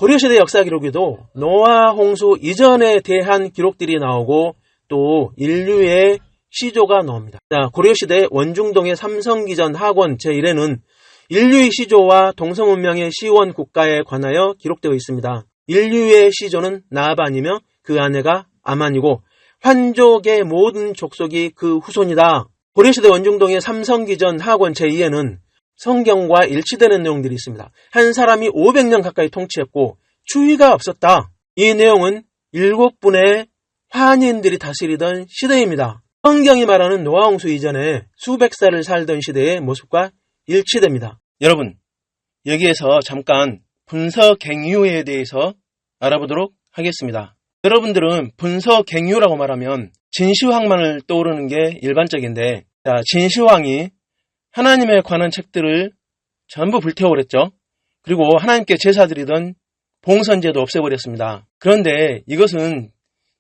고려시대 역사 기록에도 노아 홍수 이전에 대한 기록들이 나오고 또 인류의 시조가 나옵니다. 자, 고려시대 원중동의 삼성기전 학원 제1에는 인류의 시조와 동서문명의 시원 국가에 관하여 기록되어 있습니다. 인류의 시조는 나반이며 그 아내가 아만이고 환족의 모든 족속이 그 후손이다. 고려시대 원중동의 삼성기전 학원 제2에는 성경과 일치되는 내용들이 있습니다. 한 사람이 500년 가까이 통치했고 추위가 없었다. 이 내용은 7분의 환인들이 다스리던 시대입니다. 성경이 말하는 노아 홍수 이전에 수백 살을 살던 시대의 모습과 일치됩니다. 여러분, 여기에서 잠깐 분서갱유에 대해서 알아보도록 하겠습니다. 여러분들은 분서갱유라고 말하면 진시황만을 떠오르는 게 일반적인데, 진시황이 하나님에 관한 책들을 전부 불태워버렸죠. 그리고 하나님께 제사드리던 봉선제도 없애버렸습니다. 그런데 이것은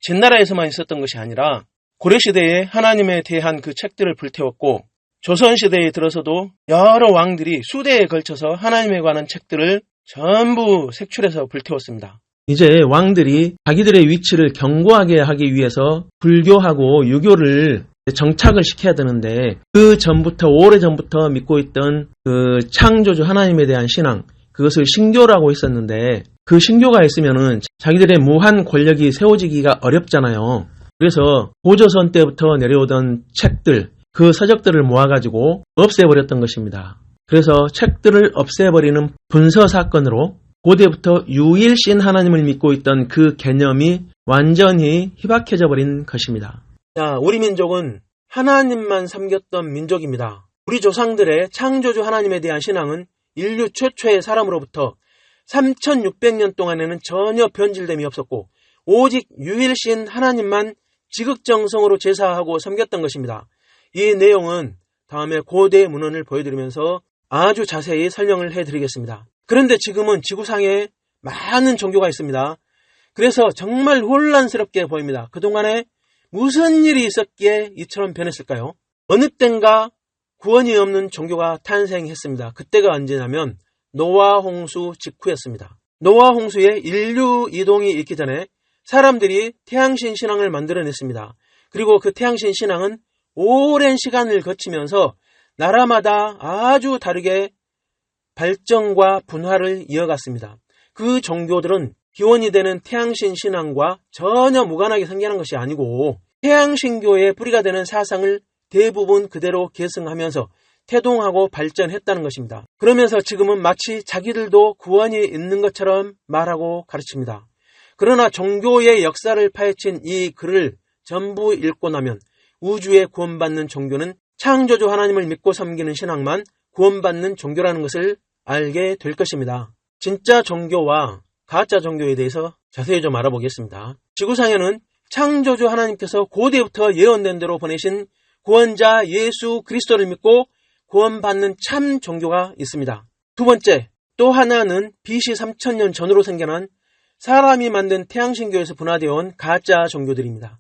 진나라에서만 있었던 것이 아니라 고려시대에 하나님에 대한 그 책들을 불태웠고 조선시대에 들어서도 여러 왕들이 수대에 걸쳐서 하나님에 관한 책들을 전부 색출해서 불태웠습니다. 이제 왕들이 자기들의 위치를 견고하게 하기 위해서 불교하고 유교를 정착을 시켜야 되는데 그 전부터 오래전부터 믿고 있던 그 창조주 하나님에 대한 신앙, 그것을 신교라고 했었는데 그 신교가 있으면은 자기들의 무한 권력이 세워지기가 어렵잖아요. 그래서 고조선 때부터 내려오던 책들, 그 서적들을 모아가지고 없애버렸던 것입니다. 그래서 책들을 없애버리는 분서 사건으로 고대부터 유일신 하나님을 믿고 있던 그 개념이 완전히 희박해져 버린 것입니다. 자, 우리 민족은 하나님만 섬겼던 민족입니다. 우리 조상들의 창조주 하나님에 대한 신앙은 인류 최초의 사람으로부터 3600년 동안에는 전혀 변질됨이 없었고 오직 유일신 하나님만 지극정성으로 제사하고 섬겼던 것입니다. 이 내용은 다음에 고대 문헌을 보여드리면서 아주 자세히 설명을 해드리겠습니다. 그런데 지금은 지구상에 많은 종교가 있습니다. 그래서 정말 혼란스럽게 보입니다. 그동안에 무슨 일이 있었기에 이처럼 변했을까요? 어느 땐가 구원이 없는 종교가 탄생했습니다. 그때가 언제냐면 노아 홍수 직후였습니다. 노아 홍수에 인류 이동이 있기 전에 사람들이 태양신 신앙을 만들어냈습니다. 그리고 그 태양신 신앙은 오랜 시간을 거치면서 나라마다 아주 다르게 발전과 분화를 이어갔습니다. 그 종교들은 기원이 되는 태양신 신앙과 전혀 무관하게 생겨난 것이 아니고 태양신교의 뿌리가 되는 사상을 대부분 그대로 계승하면서 태동하고 발전했다는 것입니다. 그러면서 지금은 마치 자기들도 구원이 있는 것처럼 말하고 가르칩니다. 그러나 종교의 역사를 파헤친 이 글을 전부 읽고 나면 우주에 구원받는 종교는 창조주 하나님을 믿고 섬기는 신앙만 구원받는 종교라는 것을 알게 될 것입니다. 진짜 종교와 가짜 종교에 대해서 자세히 좀 알아보겠습니다. 지구상에는 창조주 하나님께서 고대부터 예언된 대로 보내신 구원자 예수 그리스도를 믿고 구원받는 참 종교가 있습니다. 두 번째, 또 하나는 BC 3000년 전으로 생겨난 사람이 만든 태양신교에서 분화되어 온 가짜 종교들입니다.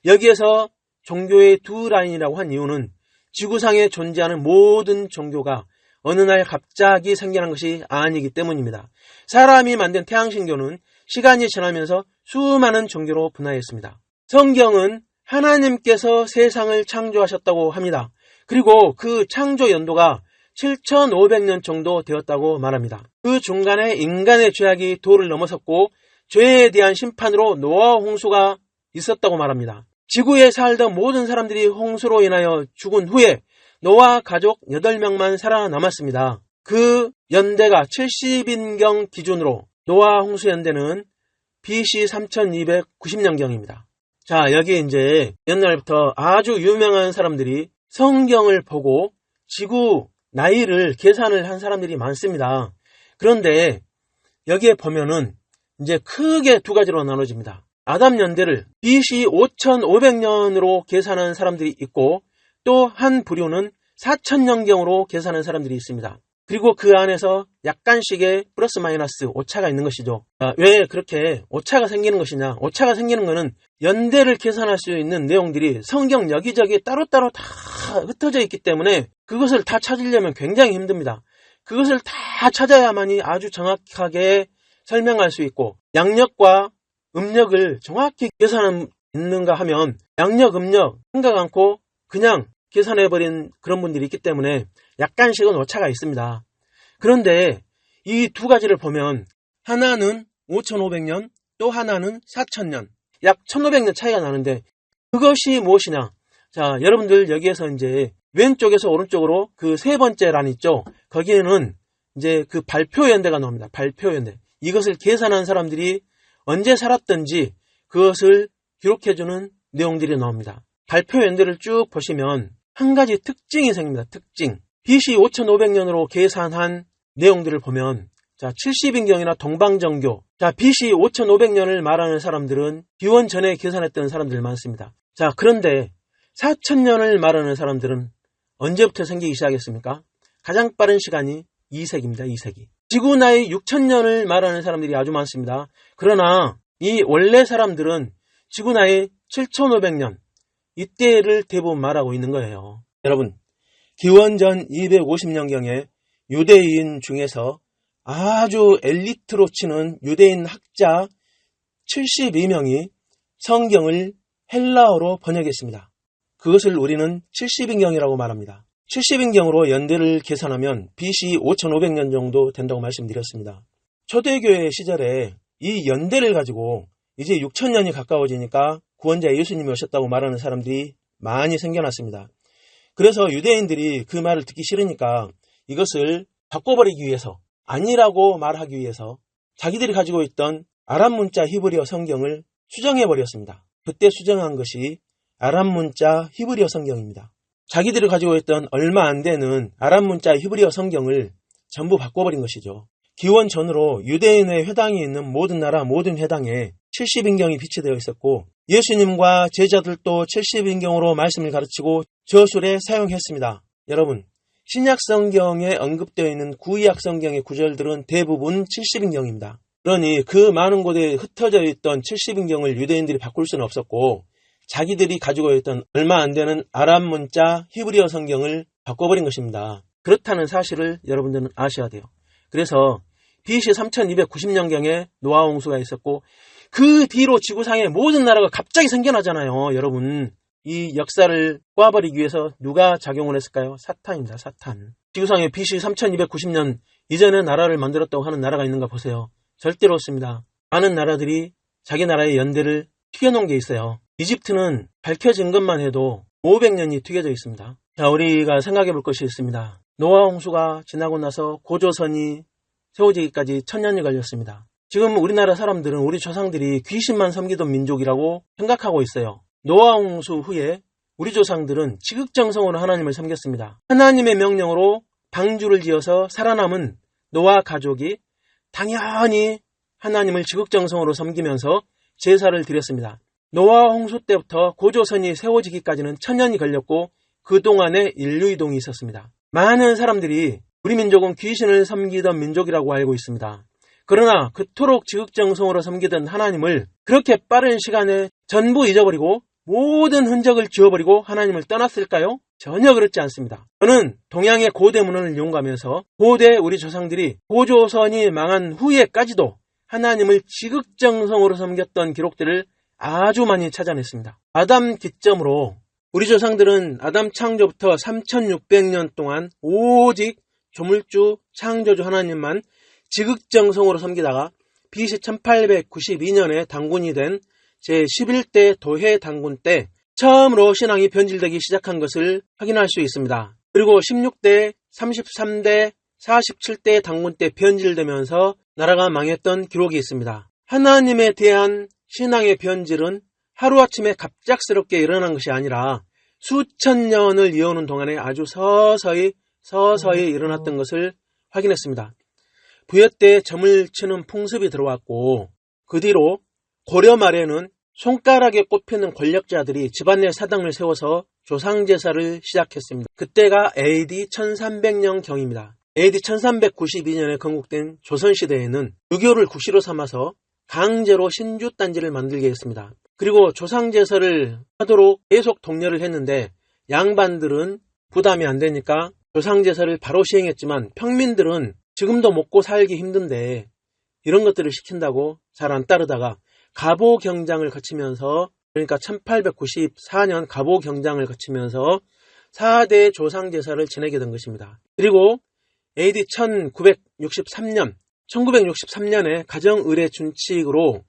여기에서 종교의 두 라인이라고 한 이유는 지구상에 존재하는 모든 종교가 어느 날 갑자기 생겨난 것이 아니기 때문입니다. 사람이 만든 태양신교는 시간이 지나면서 수많은 종교로 분화했습니다. 성경은 하나님께서 세상을 창조하셨다고 합니다. 그리고 그 창조 연도가 7500년 정도 되었다고 말합니다. 그 중간에 인간의 죄악이 도를 넘어섰고 죄에 대한 심판으로 노아 홍수가 있었다고 말합니다. 지구에 살던 모든 사람들이 홍수로 인하여 죽은 후에 노아 가족 8명만 살아남았습니다. 그 연대가 70인경 기준으로 노아 홍수 연대는 BC 3290년경입니다. 자, 여기 이제 옛날부터 아주 유명한 사람들이 성경을 보고 지구 나이를 계산을 한 사람들이 많습니다. 그런데 여기에 보면은 이제 크게 두 가지로 나눠집니다. 아담 연대를 BC 5500년으로 계산한 사람들이 있고 또 한 부류는 4000년경으로 계산한 사람들이 있습니다. 그리고 그 안에서 약간씩의 플러스 마이너스 오차가 있는 것이죠. 왜 그렇게 오차가 생기는 것이냐? 오차가 생기는 것은 연대를 계산할 수 있는 내용들이 성경 여기저기 따로따로 다 흩어져 있기 때문에 그것을 다 찾으려면 굉장히 힘듭니다. 그것을 다 찾아야만이 아주 정확하게 설명할 수 있고 양력과 음력을 정확히 계산하는 있는가 하면 양력, 음력 생각 않고 그냥 계산해버린 그런 분들이 있기 때문에 약간씩은 오차가 있습니다. 그런데 이 두 가지를 보면 하나는 5500년, 또 하나는 4000년, 약 1500년 차이가 나는데 그것이 무엇이냐? 자, 여러분들 여기에서 이제 왼쪽에서 오른쪽으로 그 세 번째 란 있죠? 거기에는 이제 그 발표 연대가 나옵니다. 발표 연대. 이것을 계산한 사람들이 언제 살았던지 그것을 기록해주는 내용들이 나옵니다. 발표 연대를 쭉 보시면 한 가지 특징이 생깁니다. 특징. BC 5500년으로 계산한 내용들을 보면 자, 70인경이나 동방정교. 자, BC 5500년을 말하는 사람들은 기원 전에 계산했던 사람들 많습니다. 자, 그런데 4000년을 말하는 사람들은 언제부터 생기기 시작했습니까? 가장 빠른 시간이 2세기입니다. 2세기. 지구 나이 6000년을 말하는 사람들이 아주 많습니다. 그러나 이 원래 사람들은 지구 나이 7500년 이때를 대부분 말하고 있는 거예요. 여러분, 기원전 250년경에 유대인 중에서 아주 엘리트로 치는 유대인 학자 72명이 성경을 헬라어로 번역했습니다. 그것을 우리는 70인경이라고 말합니다. 70인경으로 연대를 계산하면 BC 5500년 정도 된다고 말씀드렸습니다. 초대교회 시절에 이 연대를 가지고 이제 6000년이 가까워지니까 구원자 예수님이 오셨다고 말하는 사람들이 많이 생겨났습니다. 그래서 유대인들이 그 말을 듣기 싫으니까 이것을 바꿔버리기 위해서 아니라고 말하기 위해서 자기들이 가지고 있던 아람 문자 히브리어 성경을 수정해버렸습니다. 그때 수정한 것이 아람 문자 히브리어 성경입니다. 자기들이 가지고 있던 얼마 안 되는 아람 문자 히브리어 성경을 전부 바꿔버린 것이죠. 기원 전으로 유대인의 회당이 있는 모든 나라 모든 회당에 70인경이 비치되어 있었고 예수님과 제자들도 70인경으로 말씀을 가르치고 저술에 사용했습니다. 여러분, 신약 성경에 언급되어 있는 구약 성경의 구절들은 대부분 70인경입니다. 그러니 그 많은 곳에 흩어져 있던 70인경을 유대인들이 바꿀 수는 없었고 자기들이 가지고 있던 얼마 안 되는 아람 문자 히브리어 성경을 바꿔버린 것입니다. 그렇다는 사실을 여러분들은 아셔야 돼요. 그래서 BC 3290년경에 노아 홍수가 있었고 그 뒤로 지구상의 모든 나라가 갑자기 생겨나잖아요. 여러분, 이 역사를 꼬아버리기 위해서 누가 작용을 했을까요? 사탄입니다. 사탄. 지구상에 BC 3290년 이전에 나라를 만들었다고 하는 나라가 있는가 보세요. 절대로 없습니다. 많은 나라들이 자기 나라의 연대를 튀겨놓은 게 있어요. 이집트는 밝혀진 것만 해도 500년이 튀겨져 있습니다. 자, 우리가 생각해 볼 것이 있습니다. 노아 홍수가 지나고 나서 고조선이 세워지기까지 1000년이 걸렸습니다. 지금 우리나라 사람들은 우리 조상들이 귀신만 섬기던 민족이라고 생각하고 있어요. 노아 홍수 후에 우리 조상들은 지극정성으로 하나님을 섬겼습니다. 하나님의 명령으로 방주를 지어서 살아남은 노아 가족이 당연히 하나님을 지극정성으로 섬기면서 제사를 드렸습니다. 노아 홍수 때부터 고조선이 세워지기까지는 1000년이 걸렸고 그동안에 인류이동이 있었습니다. 많은 사람들이 우리 민족은 귀신을 섬기던 민족이라고 알고 있습니다. 그러나 그토록 지극정성으로 섬기던 하나님을 그렇게 빠른 시간에 전부 잊어버리고 모든 흔적을 지워버리고 하나님을 떠났을까요? 전혀 그렇지 않습니다. 저는 동양의 고대문헌을 이용하면서 고대 우리 조상들이 고조선이 망한 후에까지도 하나님을 지극정성으로 섬겼던 기록들을 아주 많이 찾아냈습니다. 아담 기점으로 우리 조상들은 아담 창조부터 3600년 동안 오직 조물주 창조주 하나님만 지극정성으로 섬기다가 BC 1892년에 당군이 된 제11대 도해 당군 때 처음으로 신앙이 변질되기 시작한 것을 확인할 수 있습니다. 그리고 16대, 33대, 47대 당군 때 변질되면서 나라가 망했던 기록이 있습니다. 하나님에 대한 신앙의 변질은 하루아침에 갑작스럽게 일어난 것이 아니라 수천 년을 이어오는 동안에 아주 서서히 일어났던 것을 확인했습니다. 부여 때 점을 치는 풍습이 들어왔고 그 뒤로 고려 말에는 손가락에 꼽히는 권력자들이 집안 내 사당을 세워서 조상제사를 시작했습니다. 그때가 AD 1300년경입니다. AD 1392년에 건국된 조선시대에는 유교를 국시로 삼아서 강제로 신주단지를 만들게 했습니다. 그리고 조상제사를 하도록 계속 독려를 했는데 양반들은 부담이 안 되니까 조상제사를 바로 시행했지만 평민들은 지금도 먹고 살기 힘든데 이런 것들을 시킨다고 잘 안 따르다가 가보경장을 거치면서, 그러니까 1894년 가보경장을 거치면서 4대 조상제사를 지내게 된 것입니다. 그리고 AD 1963년에 가정의례 준칙으로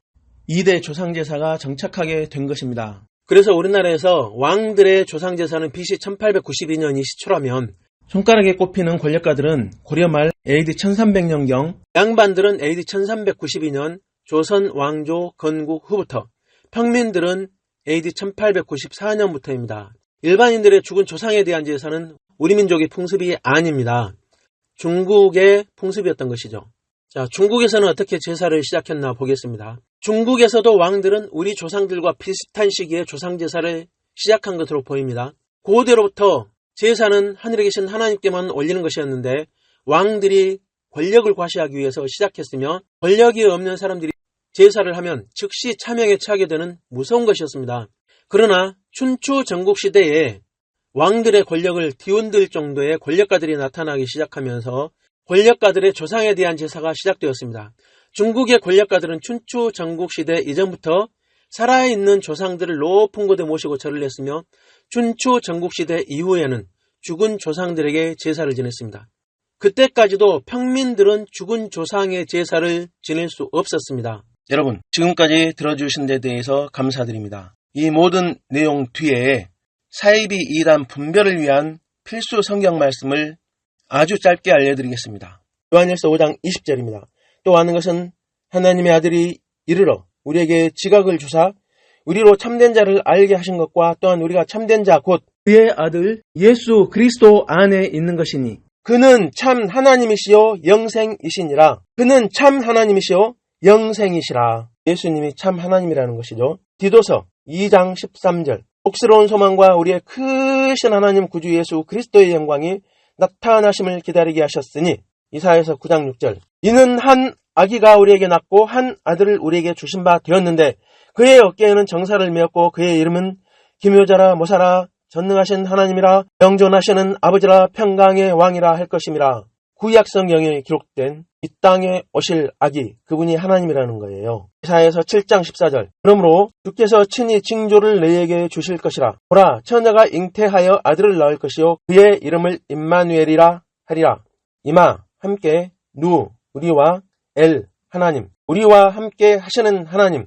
2대 조상제사가 정착하게 된 것입니다. 그래서 우리나라에서 왕들의 조상제사는 BC 1892년이 시초라면 손가락에 꼽히는 권력가들은 고려 말 AD 1300년경, 양반들은 AD 1392년 조선 왕조 건국 후부터, 평민들은 AD 1894년부터입니다. 일반인들의 죽은 조상에 대한 제사는 우리 민족의 풍습이 아닙니다. 중국의 풍습이었던 것이죠. 자, 중국에서는 어떻게 제사를 시작했나 보겠습니다. 중국에서도 왕들은 우리 조상들과 비슷한 시기에 조상제사를 시작한 것으로 보입니다. 고대로부터 제사는 하늘에 계신 하나님께만 올리는 것이었는데 왕들이 권력을 과시하기 위해서 시작했으며 권력이 없는 사람들이 제사를 하면 즉시 차명에 처하게 되는 무서운 것이었습니다. 그러나 춘추 전국시대에 왕들의 권력을 뒤흔들 정도의 권력가들이 나타나기 시작하면서 권력가들의 조상에 대한 제사가 시작되었습니다. 중국의 권력가들은 춘추 전국시대 이전부터 살아있는 조상들을 높은 곳에 모시고 절을 했으며 춘추 전국시대 이후에는 죽은 조상들에게 제사를 지냈습니다. 그때까지도 평민들은 죽은 조상의 제사를 지낼 수 없었습니다. 여러분, 지금까지 들어주신 데 대해서 감사드립니다. 이 모든 내용 뒤에 사이비 이단 분별을 위한 필수 성경 말씀을 아주 짧게 알려드리겠습니다. 요한일서 5장 20절입니다. 또 아는 것은 하나님의 아들이 이르러 우리에게 지각을 주사 우리로 참된 자를 알게 하신 것과 또한 우리가 참된 자 곧 그의 아들 예수 그리스도 안에 있는 것이니 그는 참 하나님이시요 영생이시니라. 그는 참 하나님이시요 영생이시라. 예수님이 참 하나님이라는 것이죠. 디도서 2장 13절 복스러운 소망과 우리의 크신 하나님 구주 예수 그리스도의 영광이 나타나심을 기다리게 하셨으니 이사야서 9장 6절 이는 한 아기가 우리에게 낳고 한 아들을 우리에게 주신 바 되었는데 그의 어깨에는 정사를 메었고 그의 이름은 기묘자라 모사라 전능하신 하나님이라 영존하시는 아버지라 평강의 왕이라 할 것임이라. 구약 성경에 기록된 이 땅에 오실 아기, 그분이 하나님이라는 거예요. 이사야서 7장 14절 그러므로 주께서 친히 징조를 너희에게 주실 것이라. 보라 처녀가 잉태하여 아들을 낳을 것이요 그의 이름을 임마누엘이라 하리라. 이마 함께 누 우리와 엘 하나님 우리와 함께 하시는 하나님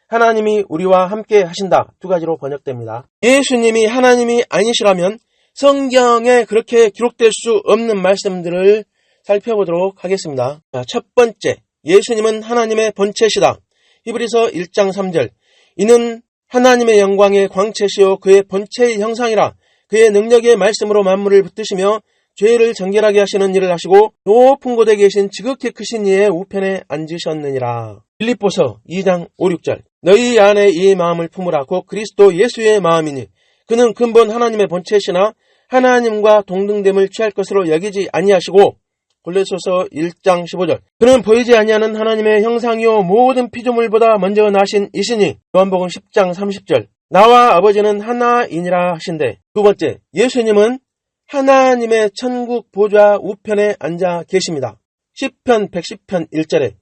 하나님이 우리와 함께 하신다. 두 가지로 번역됩니다. 예수님이 하나님이 아니시라면 성경에 그렇게 기록될 수 없는 말씀들을 살펴보도록 하겠습니다. 첫 번째, 예수님은 하나님의 본체시다. 히브리서 1장 3절 이는 하나님의 영광의 광채시요 그의 본체의 형상이라. 그의 능력의 말씀으로 만물을 붙드시며 죄를 정결하게 하시는 일을 하시고 높은 곳에 계신 지극히 크신 이의 우편에 앉으셨느니라. 빌립보서 2장 5, 6절 너희 안에 이 마음을 품으라. 곧 그리스도 예수의 마음이니 그는 근본 하나님의 본체시나 하나님과 동등됨을 취할 것으로 여기지 아니하시고 골로새서 1장 15절 그는 보이지 아니하는 하나님의 형상이요 모든 피조물보다 먼저 나신 이시니 요한복음 10장 30절 나와 아버지는 하나이니라 하신대. 두 번째, 예수님은 하나님의 천국 보좌 우편에 앉아 계십니다. 시편 110편 1절에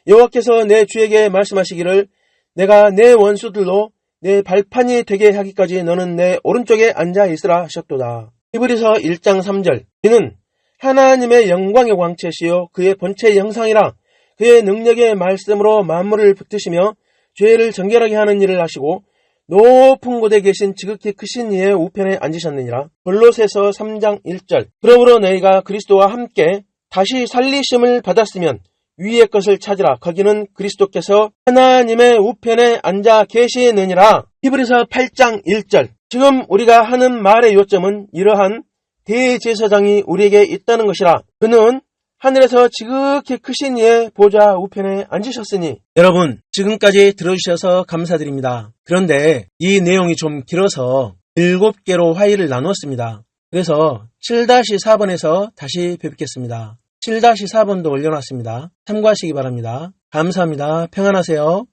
여호와께서 내 주에게 말씀하시기를 내가 내 원수들로 내 발판이 되게 하기까지 너는 내 오른쪽에 앉아 있으라 하셨도다. 히브리서 1장 3절 이는 하나님의 영광의 광채시요 그의 본체의 형상이라. 그의 능력의 말씀으로 만물을 붙드시며 죄를 정결하게 하는 일을 하시고 높은 곳에 계신 지극히 크신 이의 우편에 앉으셨느니라. 골로새서 3장 1절 그러므로 너희가 그리스도와 함께 다시 살리심을 받았으면 위의 것을 찾으라. 거기는 그리스도께서 하나님의 우편에 앉아 계시느니라. 히브리서 8장 1절 지금 우리가 하는 말의 요점은 이러한 대제사장이 우리에게 있다는 것이라. 그는 하늘에서 지극히 크신 이의 보좌 우편에 앉으셨으니. 여러분, 지금까지 들어주셔서 감사드립니다. 그런데 이 내용이 좀 길어서 7개로 화의를 나누었습니다. 그래서 7-4번에서 다시 뵙겠습니다. 7-4번도 올려놨습니다. 참고하시기 바랍니다. 감사합니다. 평안하세요.